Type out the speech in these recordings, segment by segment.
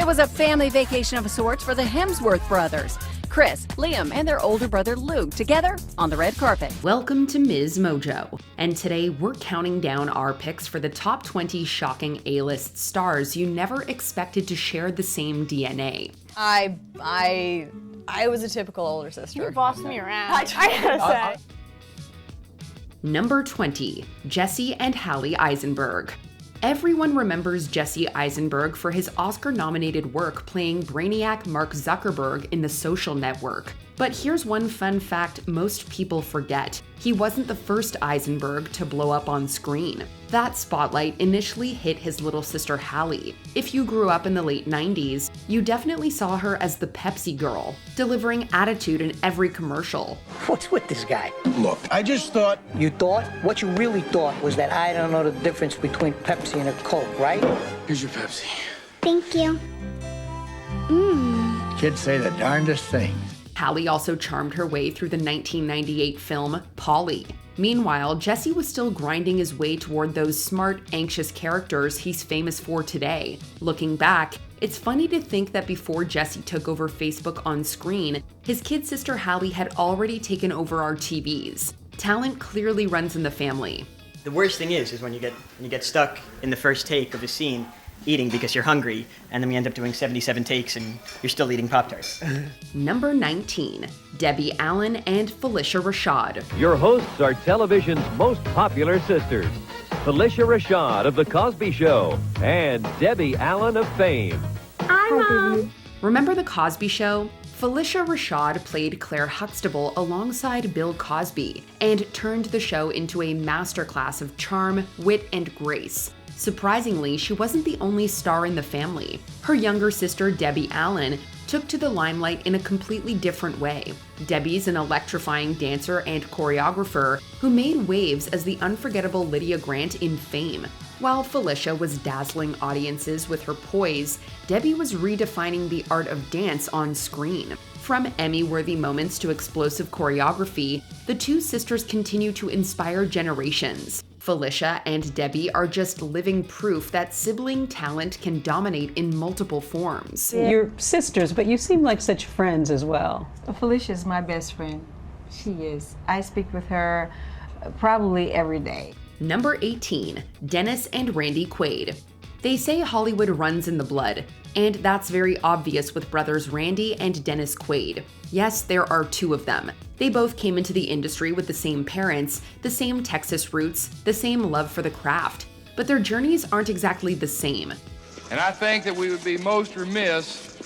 It was a family vacation of sorts for the Hemsworth brothers. Chris, Liam, and their older brother Luke together on the red carpet. Welcome to MsMojo, and today we're counting down our picks for the top 20 shocking A-list stars you never expected to share the same DNA. I was a typical older sister. You bossed me around. I gotta say. Number 20, Jesse and Hallie Eisenberg. Everyone remembers Jesse Eisenberg for his Oscar-nominated work playing Brainiac Mark Zuckerberg in The Social Network. But here's one fun fact most people forget. He wasn't the first Eisenberg to blow up on screen. That spotlight initially hit his little sister Hallie. If you grew up in the late 90s, you definitely saw her as the Pepsi girl, delivering attitude in every commercial. What's with this guy? Look, I just thought... You thought? What you really thought was that I don't know the difference between Pepsi and a Coke, right? Here's your Pepsi. Thank you. Kids say the darndest things. Hallie also charmed her way through the 1998 film Polly. Meanwhile, Jesse was still grinding his way toward those smart, anxious characters he's famous for today. Looking back, it's funny to think that before Jesse took over Facebook on screen, his kid sister Hallie had already taken over our TVs. Talent clearly runs in the family. The worst thing is when you get stuck in the first take of a scene eating because you're hungry, and then we end up doing 77 takes and you're still eating Pop-Tarts. Number 19, Debbie Allen and Phylicia Rashad. Your hosts are television's most popular sisters, Phylicia Rashad of The Cosby Show and Debbie Allen of fame. Hi, Mom. Remember The Cosby Show? Phylicia Rashad played Claire Huxtable alongside Bill Cosby and turned the show into a masterclass of charm, wit, and grace. Surprisingly, she wasn't the only star in the family. Her younger sister, Debbie Allen, took to the limelight in a completely different way. Debbie's an electrifying dancer and choreographer who made waves as the unforgettable Lydia Grant in Fame. While Phylicia was dazzling audiences with her poise, Debbie was redefining the art of dance on screen. From Emmy-worthy moments to explosive choreography, the two sisters continue to inspire generations. Phylicia and Debbie are just living proof that sibling talent can dominate in multiple forms. You're sisters, but you seem like such friends as well. Felicia's my best friend. She is. I speak with her probably every day. Number 18, Dennis and Randy Quaid. They say Hollywood runs in the blood, and that's very obvious with brothers Randy and Dennis Quaid. Yes, there are two of them. They both came into the industry with the same parents, the same Texas roots, the same love for the craft, but their journeys aren't exactly the same. And I think that we would be most remiss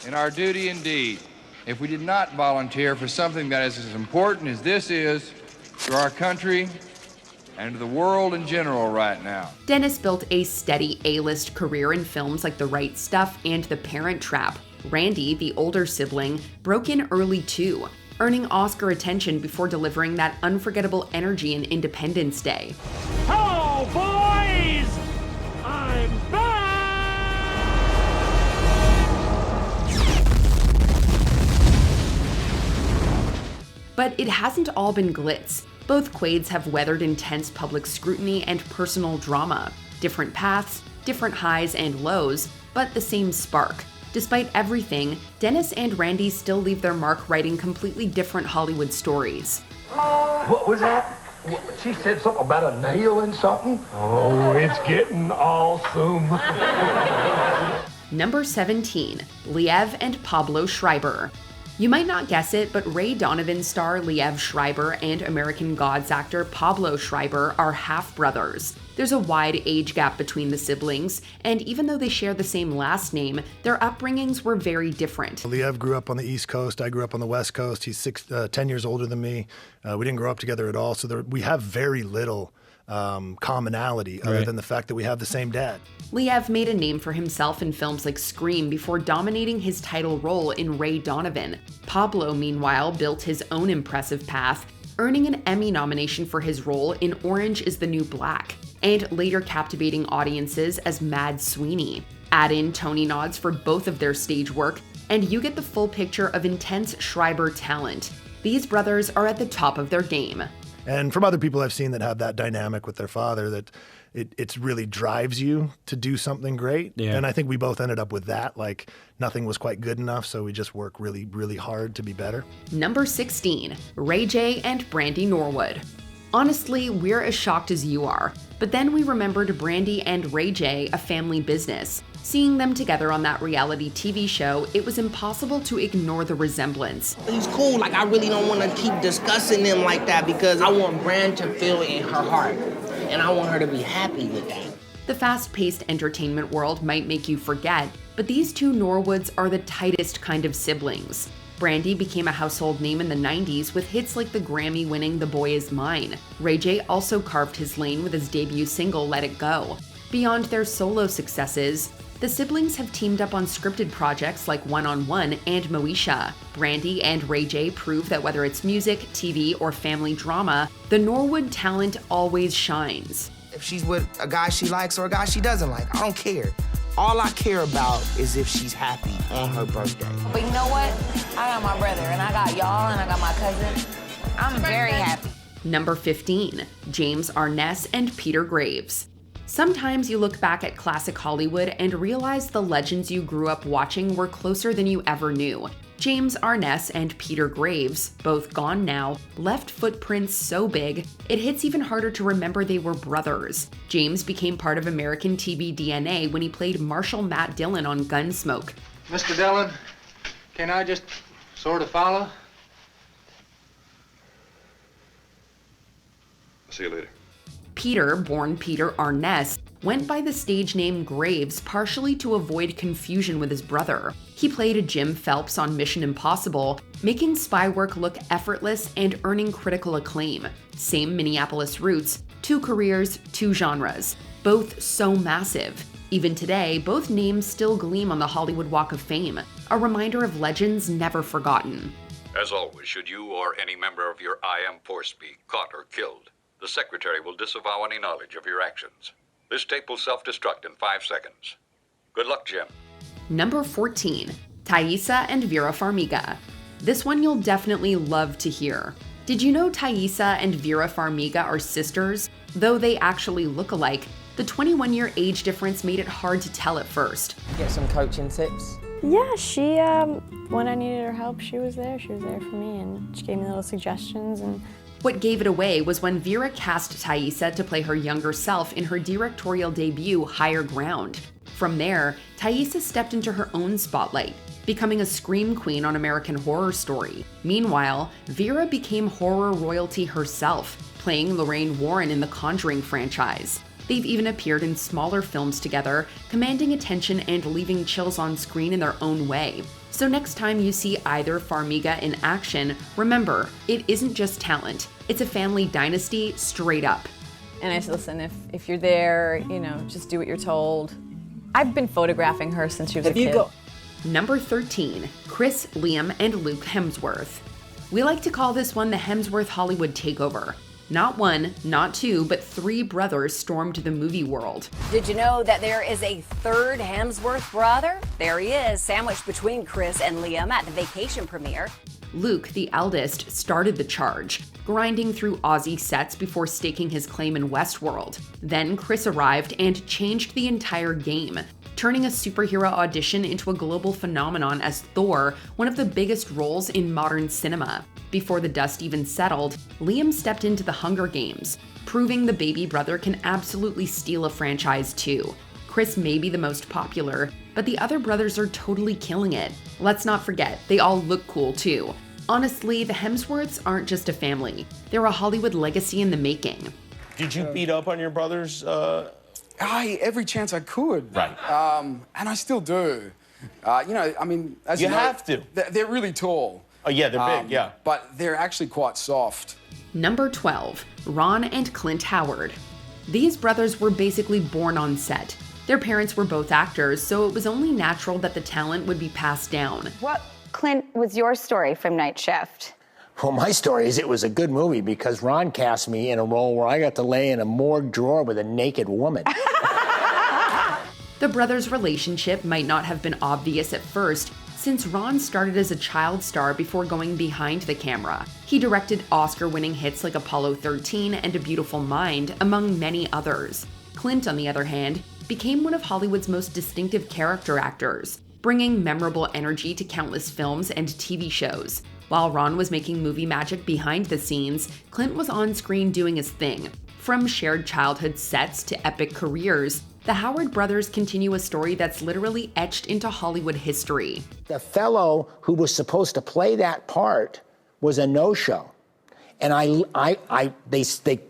in our duty indeed if we did not volunteer for something that is as important as this is to our country and to the world in general right now. Dennis built a steady A-list career in films like The Right Stuff and The Parent Trap. Randy, the older sibling, broke in early too, earning Oscar attention before delivering that unforgettable energy in Independence Day. Hello, boys! I'm back! But it hasn't all been glitz. Both Quaids have weathered intense public scrutiny and personal drama. Different paths, different highs and lows, but the same spark. Despite everything, Dennis and Randy still leave their mark writing completely different Hollywood stories. What was that? She said something about a nail and something? Oh, it's getting awesome. Number 17, Liev and Pablo Schreiber. You might not guess it, but Ray Donovan star Liev Schreiber and American Gods actor Pablo Schreiber are half-brothers. There's a wide age gap between the siblings, and even though they share the same last name, their upbringings were very different. Liev grew up on the East Coast, I grew up on the West Coast. He's 10 years older than me. We didn't grow up together at all, so we have very little commonality other than the fact that we have the same dad. Liev made a name for himself in films like Scream before dominating his title role in Ray Donovan. Pablo, meanwhile, built his own impressive path, earning an Emmy nomination for his role in Orange is the New Black, and later captivating audiences as Mad Sweeney. Add in Tony nods for both of their stage work, and you get the full picture of intense Schreiber talent. These brothers are at the top of their game. And from other people I've seen that have that dynamic with their father, that it really drives you to do something great. Yeah. And I think we both ended up with that. Like, nothing was quite good enough, so we just work really, really hard to be better. Number 16, Ray J and Brandy Norwood. Honestly, we're as shocked as you are, but then we remembered Brandy and Ray J a family business. Seeing them together on that reality TV show, it was impossible to ignore the resemblance. He's cool. Like, I really don't want to keep discussing him like that because I want Brand to feel in her heart, and I want her to be happy with that. The fast-paced entertainment world might make you forget, but these two Norwoods are the tightest kind of siblings. Brandy became a household name in the 90s with hits like the Grammy-winning The Boy Is Mine. Ray J also carved his lane with his debut single, Let It Go. Beyond their solo successes, the siblings have teamed up on scripted projects like One-on-One and Moesha. Brandy and Ray J prove that whether it's music, TV, or family drama, the Norwood talent always shines. If she's with a guy she likes or a guy she doesn't like, I don't care. All I care about is if she's happy on her birthday. But you know what? I got my brother, and I got y'all, and I got my cousin. I'm very happy. Number 15, James Arness and Peter Graves. Sometimes you look back at classic Hollywood and realize the legends you grew up watching were closer than you ever knew. James Arness and Peter Graves, both gone now, left footprints so big, it hits even harder to remember they were brothers. James became part of American TV DNA when he played Marshal Matt Dillon on Gunsmoke. Mr. Dillon, can I just sort of follow? I'll see you later. Peter, born Peter Arness, went by the stage name Graves partially to avoid confusion with his brother. He played Jim Phelps on Mission Impossible, making spy work look effortless and earning critical acclaim. Same Minneapolis roots, two careers, two genres, both so massive. Even today, both names still gleam on the Hollywood Walk of Fame, a reminder of legends never forgotten. As always, should you or any member of your IM force be caught or killed, the Secretary will disavow any knowledge of your actions. This tape will self-destruct in 5 seconds. Good luck, Jim. Number 14, Thaisa and Vera Farmiga. This one you'll definitely love to hear. Did you know Thaisa and Vera Farmiga are sisters? Though they actually look alike, the 21-year age difference made it hard to tell at first. Get some coaching tips. Yeah, she, when I needed her help, she was there. She was there for me, and she gave me little suggestions. And what gave it away was when Vera cast Thaisa to play her younger self in her directorial debut, Higher Ground. From there, Thaisa stepped into her own spotlight, becoming a scream queen on American Horror Story. Meanwhile, Vera became horror royalty herself, playing Lorraine Warren in the Conjuring franchise. They've even appeared in smaller films together, commanding attention and leaving chills on screen in their own way. So next time you see either Farmiga in action, remember, it isn't just talent. It's a family dynasty straight up. And I said, listen, if you're there, just do what you're told. I've been photographing her since she was a kid. Number 13, Chris, Liam, and Luke Hemsworth. We like to call this one the Hemsworth Hollywood takeover. Not one, not two, but 3 brothers stormed the movie world. Did you know that there is a third Hemsworth brother? There he is, sandwiched between Chris and Liam at the Vacation premiere. Luke, the eldest, started the charge, grinding through Aussie sets before staking his claim in Westworld. Then Chris arrived and changed the entire game, turning a superhero audition into a global phenomenon as Thor, one of the biggest roles in modern cinema. Before the dust even settled, Liam stepped into the Hunger Games, proving the baby brother can absolutely steal a franchise too. Chris may be the most popular, but the other brothers are totally killing it. Let's not forget, they all look cool too. Honestly, the Hemsworths aren't just a family. They're a Hollywood legacy in the making. Did you beat up on your brothers? Every chance I could. Right. And I still do. As you know, have to. They're really tall. Oh, yeah, they're big, yeah. But they're actually quite soft. Number 12, Ron and Clint Howard. These brothers were basically born on set. Their parents were both actors, so it was only natural that the talent would be passed down. What, Clint, was your story from Night Shift? Well, my story is it was a good movie because Ron cast me in a role where I got to lay in a morgue drawer with a naked woman. The brothers' relationship might not have been obvious at first, since Ron started as a child star before going behind the camera. He directed Oscar-winning hits like Apollo 13 and A Beautiful Mind, among many others. Clint, on the other hand, became one of Hollywood's most distinctive character actors, bringing memorable energy to countless films and TV shows. While Ron was making movie magic behind the scenes, Clint was on screen doing his thing. From shared childhood sets to epic careers, the Howard brothers continue a story that's literally etched into Hollywood history. The fellow who was supposed to play that part was a no-show. And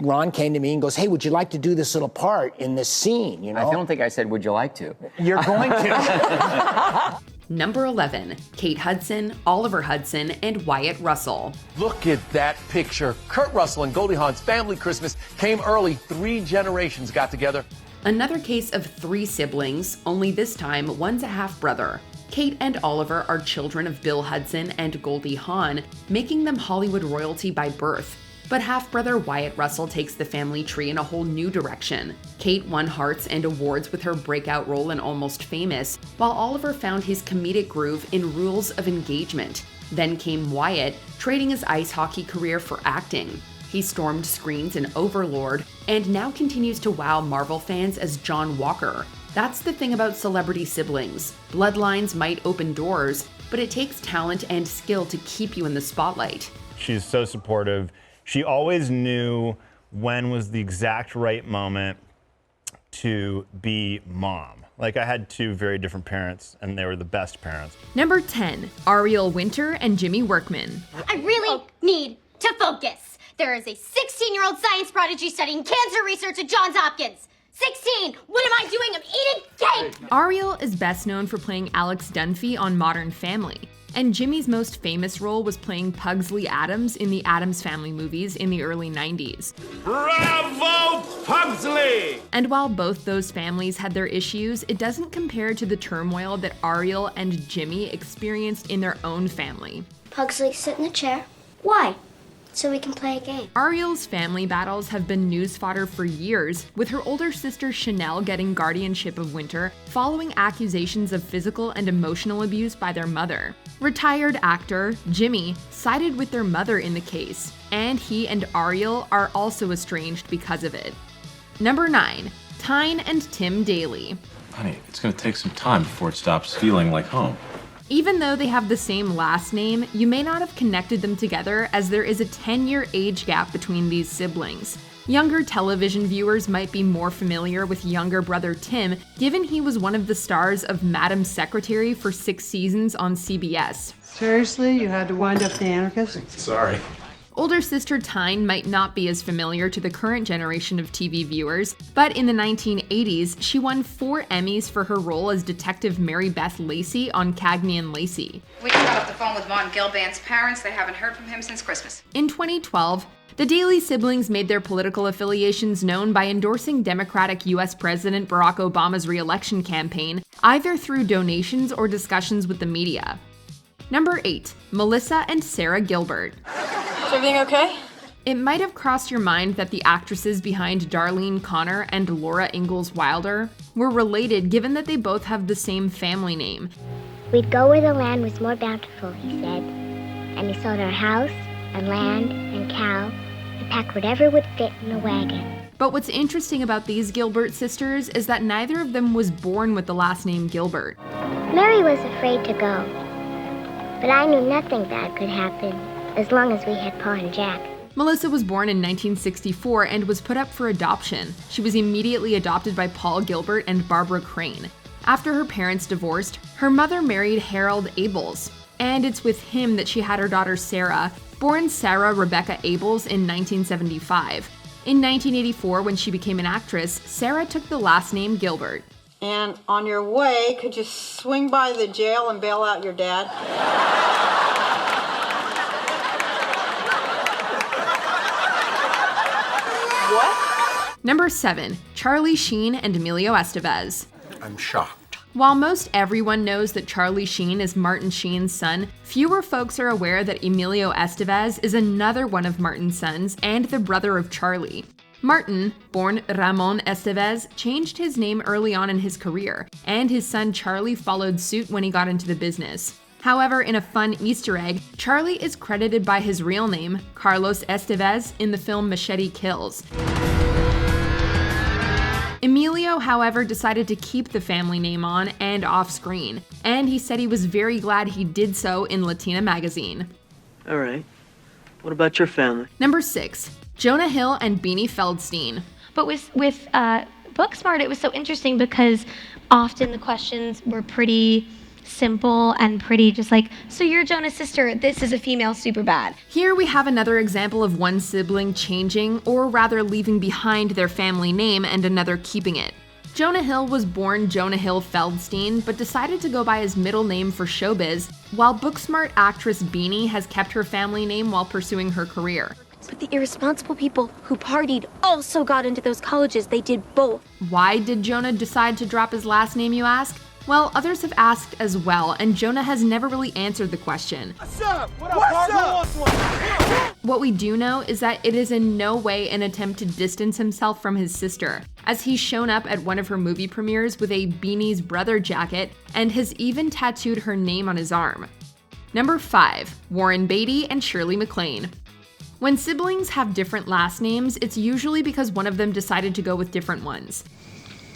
Ron came to me and goes, "Hey, would you like to do this little part in this scene?" You know? I don't think I said, "Would you like to?" You're going to. Number 11, Kate Hudson, Oliver Hudson, and Wyatt Russell. Look at that picture. Kurt Russell and Goldie Hawn's family Christmas came early. 3 generations got together. Another case of 3 siblings, only this time one's a half-brother. Kate and Oliver are children of Bill Hudson and Goldie Hawn, making them Hollywood royalty by birth. But half-brother Wyatt Russell takes the family tree in a whole new direction. Kate won hearts and awards with her breakout role in Almost Famous, while Oliver found his comedic groove in Rules of Engagement. Then came Wyatt, trading his ice hockey career for acting. He stormed screens in Overlord, and now continues to wow Marvel fans as John Walker. That's the thing about celebrity siblings. Bloodlines might open doors, but it takes talent and skill to keep you in the spotlight. She's so supportive. She always knew when was the exact right moment to be mom. Like, I had 2 very different parents, and they were the best parents. Number 10, Ariel Winter and Jimmy Workman. I really need to focus. There is a 16-year-old science prodigy studying cancer research at Johns Hopkins. 16! What am I doing? I'm eating cake! Ariel is best known for playing Alex Dunphy on Modern Family, and Jimmy's most famous role was playing Pugsley Adams in the Addams Family movies in the early 90s. Bravo, Pugsley! And while both those families had their issues, it doesn't compare to the turmoil that Ariel and Jimmy experienced in their own family. Pugsley, sit in the chair. Why? So we can play a game. Ariel's family battles have been news fodder for years, with her older sister Chanel getting guardianship of Winter following accusations of physical and emotional abuse by their mother. Retired actor Jimmy sided with their mother in the case, and he and Ariel are also estranged because of it. Number 9, Tyne and Tim Daly. Honey, it's gonna take some time before it stops feeling like home. Even though they have the same last name, you may not have connected them together as there is a 10-year age gap between these siblings. Younger television viewers might be more familiar with younger brother Tim, given he was one of the stars of Madam Secretary for 6 seasons on CBS. Seriously? You had to wind up the anarchist? Sorry. Older sister Tyne might not be as familiar to the current generation of TV viewers, but in the 1980s, she won 4 Emmys for her role as Detective Mary Beth Lacey on Cagney and Lacey. We just got off the phone with Vaughn Gilban's parents. They haven't heard from him since Christmas. In 2012, the Daly siblings made their political affiliations known by endorsing Democratic U.S. President Barack Obama's re-election campaign, either through donations or discussions with the media. Number 8, Melissa and Sarah Gilbert. Is everything okay? It might have crossed your mind that the actresses behind Darlene Connor and Laura Ingalls Wilder were related, given that they both have the same family name. We'd go where the land was more bountiful, he said. And he sold our house and land and cow and packed whatever would fit in the wagon. But what's interesting about these Gilbert sisters is that neither of them was born with the last name Gilbert. Mary was afraid to go, but I knew nothing bad could happen as long as we had Pa and Jack. Melissa was born in 1964 and was put up for adoption. She was immediately adopted by Paul Gilbert and Barbara Crane. After her parents divorced, her mother married Harold Abels, and it's with him that she had her daughter Sarah, born Sarah Rebecca Abels in 1975. In 1984, when she became an actress, Sarah took the last name Gilbert. And on your way, could you swing by the jail and bail out your dad? What? Number 7, Charlie Sheen and Emilio Estevez. I'm shocked. While most everyone knows that Charlie Sheen is Martin Sheen's son, fewer folks are aware that Emilio Estevez is another one of Martin's sons and the brother of Charlie. Martin, born Ramon Estevez, changed his name early on in his career, and his son Charlie followed suit when he got into the business. However, in a fun Easter egg, Charlie is credited by his real name, Carlos Estevez, in the film Machete Kills. Emilio, however, decided to keep the family name on and off screen, and he said he was very glad he did so in Latina magazine. All right. What about your family? Number 6. Jonah Hill and Beanie Feldstein. But with Booksmart, it was so interesting because often the questions were pretty simple and pretty just like, so you're Jonah's sister, this is a female Superbad. Here we have another example of one sibling changing, or rather leaving behind their family name and another keeping it. Jonah Hill was born Jonah Hill Feldstein, but decided to go by his middle name for showbiz, while Booksmart actress Beanie has kept her family name while pursuing her career. But the irresponsible people who partied also got into those colleges. They did both. Why did Jonah decide to drop his last name, you ask? Well, others have asked as well, and Jonah has never really answered the question. What's up? What's up? What we do know is that it is in no way an attempt to distance himself from his sister, as he's shown up at one of her movie premieres with a Beanie's brother jacket and has even tattooed her name on his arm. Number 5. Warren Beatty and Shirley MacLaine. When siblings have different last names, it's usually because one of them decided to go with different ones.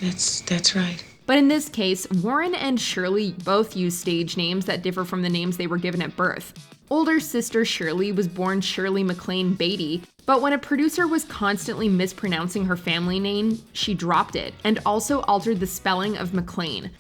That's right. But in this case, Warren and Shirley both use stage names that differ from the names they were given at birth. Older sister Shirley was born Shirley MacLaine Beatty, but when a producer was constantly mispronouncing her family name, she dropped it, and also altered the spelling of MacLaine.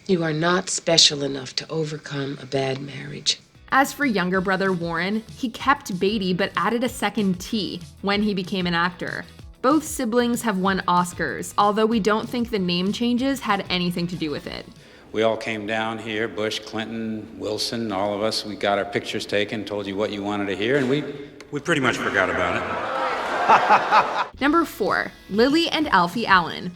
You are not special enough to overcome a bad marriage. As for younger brother Warren, he kept Beatty but added a second T when he became an actor. Both siblings have won Oscars, although we don't think the name changes had anything to do with it. We all came down here, Bush, Clinton, Wilson, all of us. We got our pictures taken, told you what you wanted to hear, and we pretty much forgot about it. Number 4. Lily and Alfie Allen.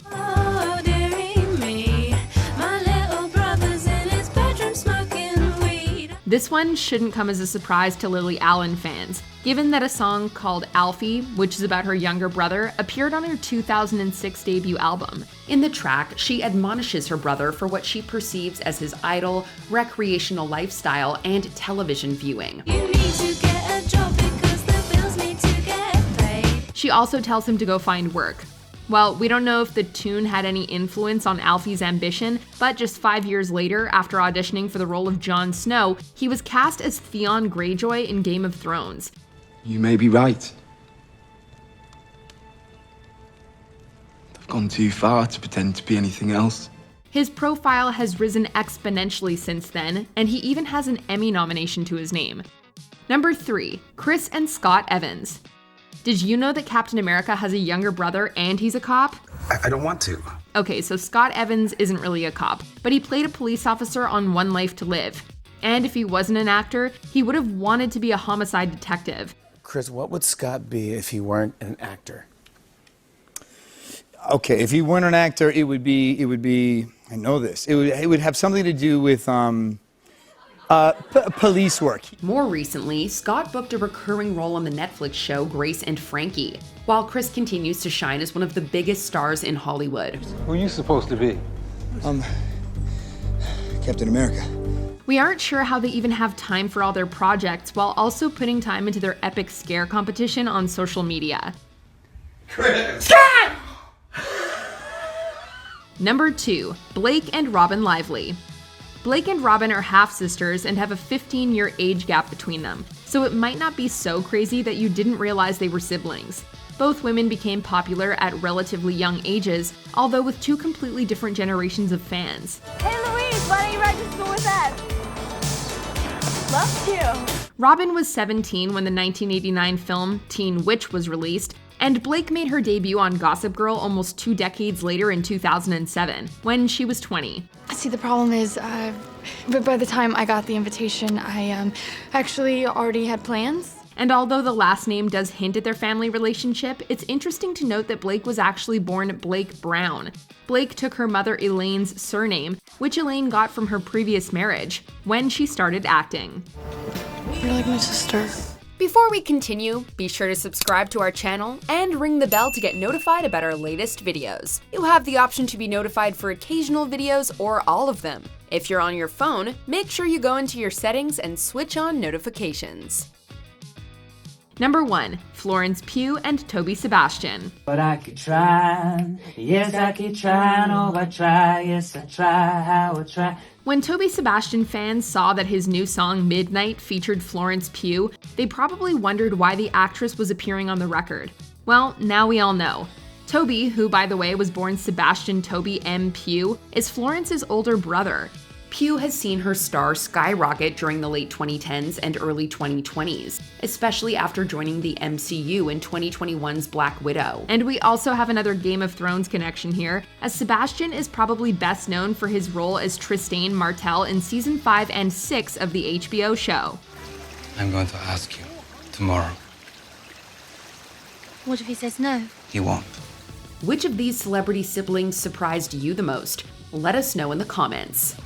This one shouldn't come as a surprise to Lily Allen fans, given that a song called Alfie, which is about her younger brother, appeared on her 2006 debut album. In the track, she admonishes her brother for what she perceives as his idle, recreational lifestyle and television viewing. She also tells him to go find work. Well, we don't know if the tune had any influence on Alfie's ambition, but just 5 years later, after auditioning for the role of Jon Snow, he was cast as Theon Greyjoy in Game of Thrones. You may be right. I've gone too far to pretend to be anything else. His profile has risen exponentially since then, and he even has an Emmy nomination to his name. Number 3. Chris and Scott Evans. Did you know that Captain America has a younger brother and he's a cop? I don't want to. Okay, so Scott Evans isn't really a cop, but he played a police officer on One Life to Live. And if he wasn't an actor, he would have wanted to be a homicide detective. Chris, what would Scott be if he weren't an actor? Okay, if he weren't an actor, it would be, I know this, it would have something to do with, police work. More recently, Scott booked a recurring role on the Netflix show Grace and Frankie, while Chris continues to shine as one of the biggest stars in Hollywood. Who are you supposed to be? Captain America. We aren't sure how they even have time for all their projects while also putting time into their epic scare competition on social media. Chris! Number 2. Blake and Robin Lively. Blake and Robin are half-sisters and have a 15-year age gap between them, so it might not be so crazy that you didn't realize they were siblings. Both women became popular at relatively young ages, although with two completely different generations of fans. Hey Louise, why don't you ride to school with us? Love to. Robin was 17 when the 1989 film Teen Witch was released, and Blake made her debut on Gossip Girl almost 2 decades later in 2007, when she was 20. See, the problem is, by the time I got the invitation, I actually already had plans. And although the last name does hint at their family relationship, it's interesting to note that Blake was actually born Blake Brown. Blake took her mother Elaine's surname, which Elaine got from her previous marriage, when she started acting. You're like my sister. Before we continue, be sure to subscribe to our channel and ring the bell to get notified about our latest videos. You have the option to be notified for occasional videos or all of them. If you're on your phone, make sure you go into your settings and switch on notifications. Number 1. Florence Pugh and Toby Sebastian. But I keep trying, yes I keep trying, oh I try, yes I try, how I try. When Toby Sebastian fans saw that his new song Midnight featured Florence Pugh, they probably wondered why the actress was appearing on the record. Well, now we all know. Toby, who by the way was born Sebastian Toby M. Pugh, is Florence's older brother. Pugh has seen her star skyrocket during the late 2010s and early 2020s, especially after joining the MCU in 2021's Black Widow. And we also have another Game of Thrones connection here, as Sebastian is probably best known for his role as Trystane Martell in season 5 and 6 of the HBO show. I'm going to ask you tomorrow. What if he says no? He won't. Which of these celebrity siblings surprised you the most? Let us know in the comments.